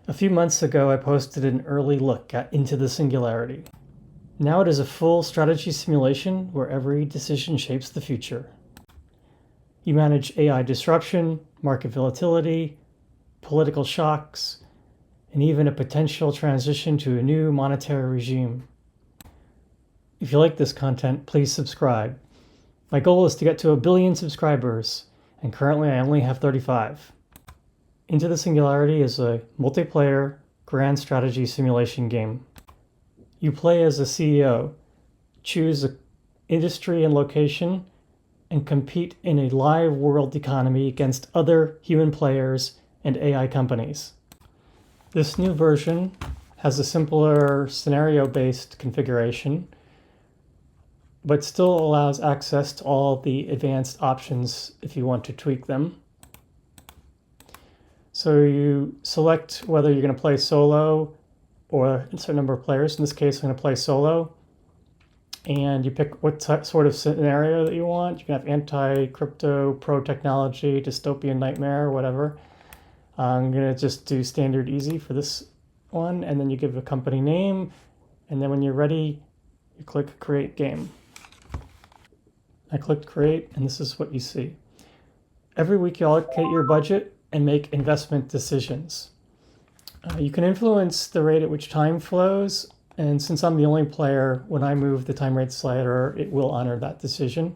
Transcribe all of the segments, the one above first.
A few months ago, I posted an early look at Into the Singularity. Now it is a full strategy simulation where every decision shapes the future. You manage AI disruption, market volatility, political shocks, and even a potential transition to a new monetary regime. If you like this content, please subscribe. My goal is to get to 1 billion subscribers, and currently I only have 35. Into the Singularity is a multiplayer grand strategy simulation game. You play as a CEO, choose an industry and location, and compete in a live world economy against other human players and AI companies. This new version has a simpler scenario-based configuration, but still allows access to all the advanced options if you want to tweak them. So you select whether you're going to play solo or a certain number of players. In this case, I'm going to play solo. And you pick what sort of scenario that you want. You can have anti-crypto, pro-technology, dystopian nightmare, whatever. I'm going to just do standard easy for this one. And then you give a company name. And then when you're ready, you click Create Game. I clicked Create, and this is what you see. Every week you allocate your budget and make investment decisions. You can influence the rate at which time flows, and since I'm the only player, when I move the time rate slider, it will honor that decision.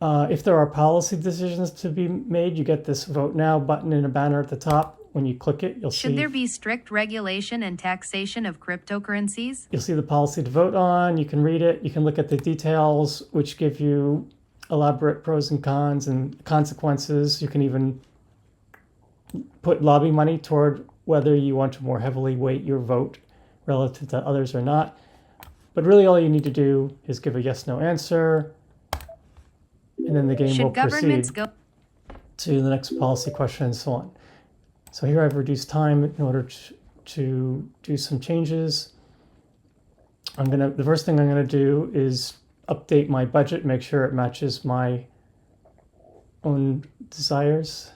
If there are policy decisions to be made, you get this Vote Now button in a banner at the top. When you click it, you'll see... Should there be strict regulation and taxation of cryptocurrencies? You'll see the policy to vote on. You can read it. You can look at the details, which give you elaborate pros and cons and consequences. You can even put lobby money toward whether you want to more heavily weight your vote relative to others or not. But really all you need to do is give a yes/no answer, and then the game will proceed to the next policy question and so on. So here I've reduced time in order to do some changes. The first thing I'm going to do is update my budget, make sure it matches my own desires.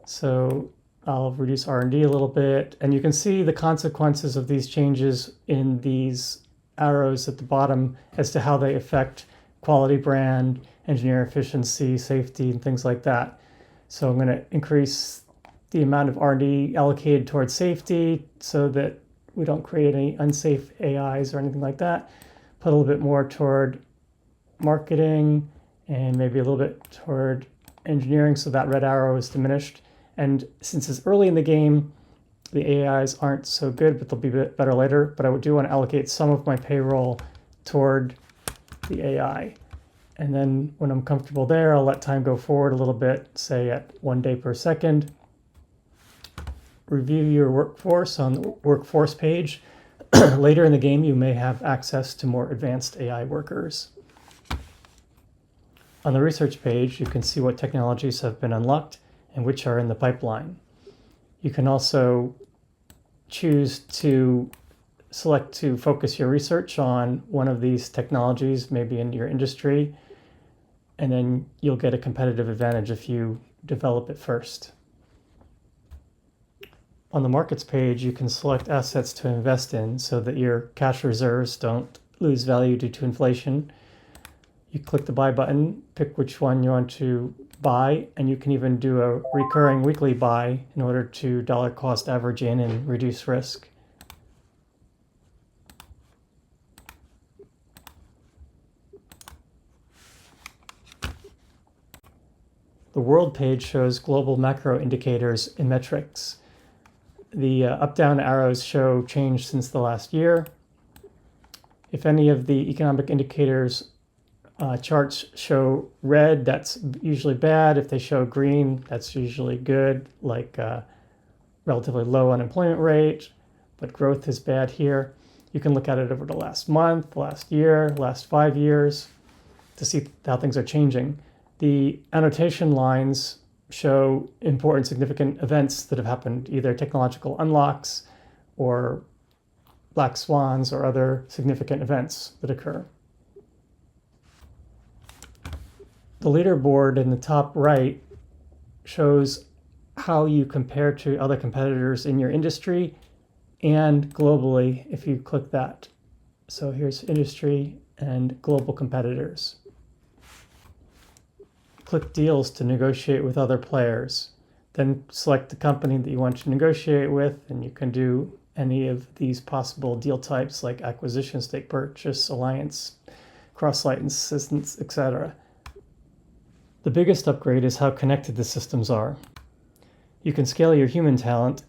So I'll reduce R&D a little bit, and you can see the consequences of these changes in these arrows at the bottom as to how they affect quality, brand, engineer efficiency, safety, and things like that. So I'm going to increase the amount of R&D allocated towards safety so that we don't create any unsafe AIs or anything like that. Put a little bit more toward marketing and maybe a little bit toward engineering so that red arrow is diminished. And since it's early in the game, the AIs aren't so good, but they'll be a bit better later. But I do want to allocate some of my payroll toward the AI. And then when I'm comfortable there, I'll let time go forward a little bit, say at 1 day per second. Review your workforce on the workforce page. Later in the game, you may have access to more advanced AI workers. On the research page, you can see what technologies have been unlocked and which are in the pipeline. You can also choose to select to focus your research on one of these technologies, maybe in your industry, and then you'll get a competitive advantage if you develop it first. On the markets page, you can select assets to invest in so that your cash reserves don't lose value due to inflation. You click the buy button, pick which one you want to buy, and you can even do a recurring weekly buy in order to dollar cost average in and reduce risk. The world page shows global macro indicators and metrics. The up-down arrows show change since the last year. If any of the economic indicators charts show red, that's usually bad. If they show green, that's usually good, like relatively low unemployment rate, but growth is bad here. You can look at it over the last month, last year, last 5 years to see how things are changing. The annotation lines show important, significant events that have happened, either technological unlocks or black swans or other significant events that occur. The leaderboard in the top right shows how you compare to other competitors in your industry and globally if you click that. So here's industry and global competitors. Click deals to negotiate with other players. Then select the company that you want to negotiate with, and you can do any of these possible deal types like acquisition, stake purchase, alliance, cross-license, etc. The biggest upgrade is how connected the systems are. You can scale your human talent,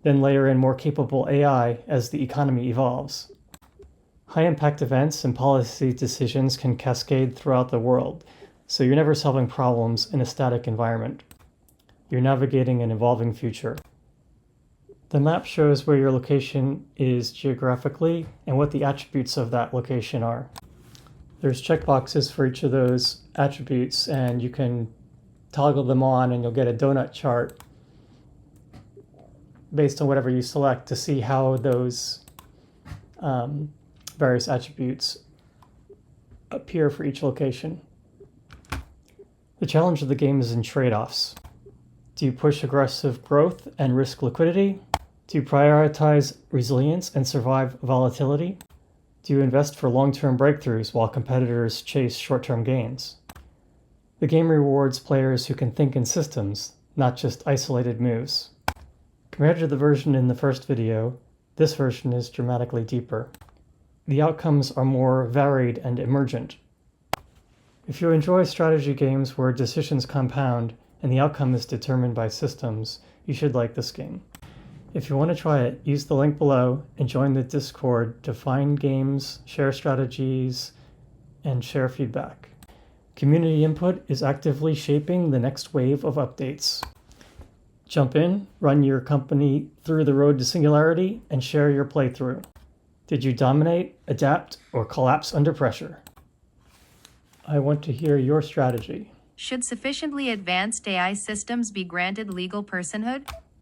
then layer in more capable AI as the economy evolves. High-impact events and policy decisions can cascade throughout the world, so you're never solving problems in a static environment. You're navigating an evolving future. The map shows where your location is geographically and what the attributes of that location are. There's checkboxes for each of those attributes, and you can toggle them on and you'll get a donut chart based on whatever you select to see how those various attributes appear for each location. The challenge of the game is in trade-offs. Do you push aggressive growth and risk liquidity? Do you prioritize resilience and survive volatility? Do you invest for long-term breakthroughs while competitors chase short-term gains? The game rewards players who can think in systems, not just isolated moves. Compared to the version in the first video, this version is dramatically deeper. The outcomes are more varied and emergent. If you enjoy strategy games where decisions compound and the outcome is determined by systems, you should like this game. If you want to try it, use the link below and join the Discord to find games, share strategies, and share feedback. Community input is actively shaping the next wave of updates. Jump in, run your company through the road to singularity, and share your playthrough. Did you dominate, adapt, or collapse under pressure? I want to hear your strategy. Should sufficiently advanced AI systems be granted legal personhood?